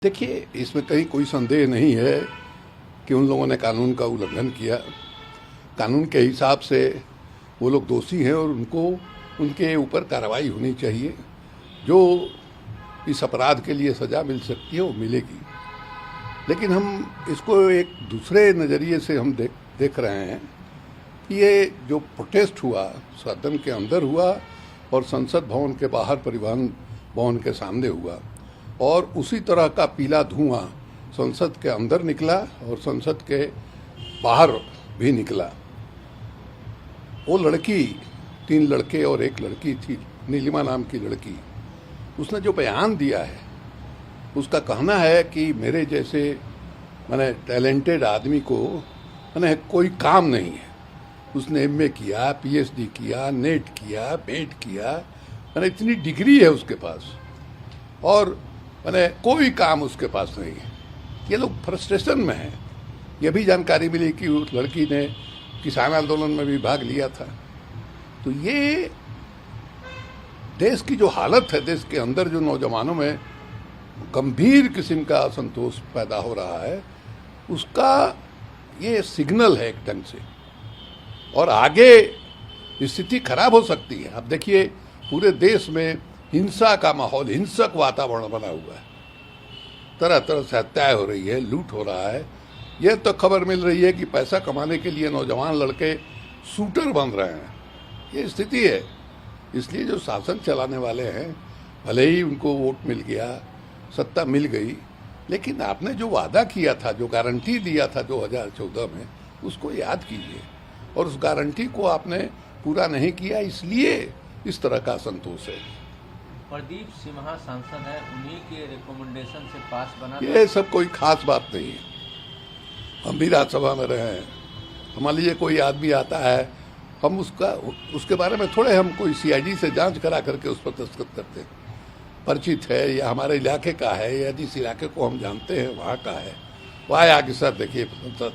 देखिए, इसमें कहीं कोई संदेह नहीं है कि उन लोगों ने कानून का उल्लंघन किया। कानून के हिसाब से वो लोग दोषी हैं और उनको उनके ऊपर कार्रवाई होनी चाहिए। जो इस अपराध के लिए सज़ा मिल सकती है वो मिलेगी। लेकिन हम इसको एक दूसरे नज़रिए से हम देख रहे हैं कि ये जो प्रोटेस्ट हुआ सदन के अंदर हुआ और संसद भवन के बाहर परिवहन भवन के सामने हुआ और उसी तरह का पीला धुआं संसद के अंदर निकला और संसद के बाहर भी निकला। वो लड़की, 3 लड़के और 1 लड़की थी, नीलिमा नाम की लड़की, उसने जो बयान दिया है उसका कहना है कि मेरे जैसे माने टैलेंटेड आदमी को माने कोई काम नहीं है। उसने एमए किया, पीएचडी किया, नेट किया, बेट किया, माने इतनी डिग्री है उसके पास और माने कोई काम उसके पास नहीं है। ये लोग फ्रस्ट्रेशन में हैं। ये भी जानकारी मिली कि उस लड़की ने किसान आंदोलन में भी भाग लिया था। तो ये देश की जो हालत है, देश के अंदर जो नौजवानों में गंभीर किस्म का असंतोष पैदा हो रहा है, उसका ये सिग्नल है एक ढंग से। और आगे स्थिति खराब हो सकती है। अब देखिए, पूरे देश में हिंसा का माहौल, हिंसक वातावरण बना हुआ है। तरह तरह से हत्याएं हो रही है, लूट हो रहा है। यह तो खबर मिल रही है कि पैसा कमाने के लिए नौजवान लड़के शूटर बन रहे हैं। ये स्थिति है। इसलिए जो शासन चलाने वाले हैं, भले ही उनको वोट मिल गया, सत्ता मिल गई, लेकिन आपने जो वादा किया था, जो गारंटी दिया था 2014 में, उसको याद कीजिए। और उस गारंटी को आपने पूरा नहीं किया, इसलिए इस तरह का असंतोष है। प्रदीप सिन्हा सांसद है, उन्हीं के रिकमेंडेशन से पास बना। ये सब कोई खास बात नहीं है। हम भी राज्यसभा में रहे हैं। हमारे लिए कोई आदमी आता है, हम उसके बारे में थोड़े हम कोई सीआईडी से जांच करा करके उस पर दस्तखत करते हैं। परिचित है या हमारे इलाके का है या जिस इलाके को हम जानते हैं वहाँ का है, वहाँ आगे सर देखिए संसद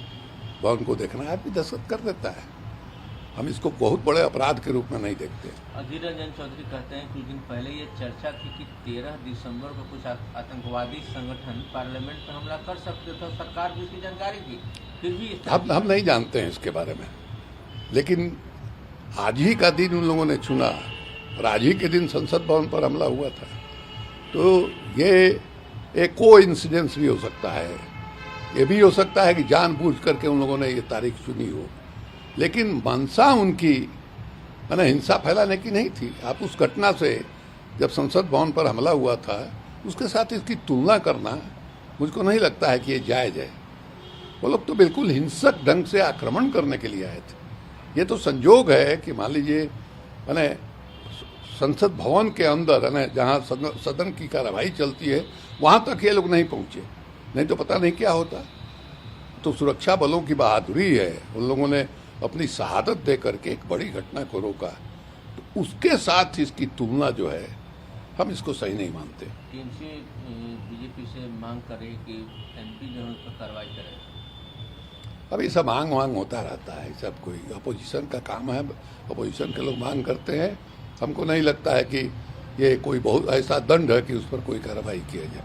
भवन को देखना, आदमी दस्तखत कर देता है। हम इसको बहुत बड़े अपराध के रूप में नहीं देखते। अधीर रंजन चौधरी कहते हैं कुछ दिन पहले ये चर्चा थी कि 13 दिसंबर को कुछ आतंकवादी संगठन पार्लियामेंट पर हमला कर सकते थे, सरकार भी इसकी जानकारी थी, फिर भी हम नहीं जानते हैं इसके बारे में। लेकिन आज ही का दिन उन लोगों ने चुना और आज ही के दिन संसद भवन पर हमला हुआ था। तो ये एक कोइंसिडेंस भी हो सकता है। ये भी हो सकता है कि जानबूझ करके उन लोगों ने ये तारीख चुनी हो, लेकिन मंशा उनकी मैंने हिंसा फैलाने की नहीं थी। आप उस घटना से, जब संसद भवन पर हमला हुआ था, उसके साथ इसकी तुलना करना मुझको नहीं लगता है कि ये जायज़ है। वो लोग तो बिल्कुल हिंसक ढंग से आक्रमण करने के लिए आए थे। ये तो संजोग है कि मान लीजिए मैंने संसद भवन के अंदर है जहाँ सदन की कार्रवाई चलती है, वहाँ तक ये लोग नहीं पहुँचे, नहीं तो पता नहीं क्या होता। तो सुरक्षा बलों की बहादुरी है, उन लोगों ने अपनी शहादत दे करके एक बड़ी घटना को रोका। तो उसके साथ इसकी तुलना जो है, हम इसको सही नहीं मानते। टीएमसी बीजेपी से मांग करे कि एमपी जो है उस पर कार्रवाई करे। अब ये सब मांग होता रहता है। सब कोई अपोजिशन का काम है, अपोजिशन के लोग मांग करते हैं। हमको नहीं लगता है कि ये कोई बहुत ऐसा दंड है कि उस पर कोई कार्रवाई किया जाए।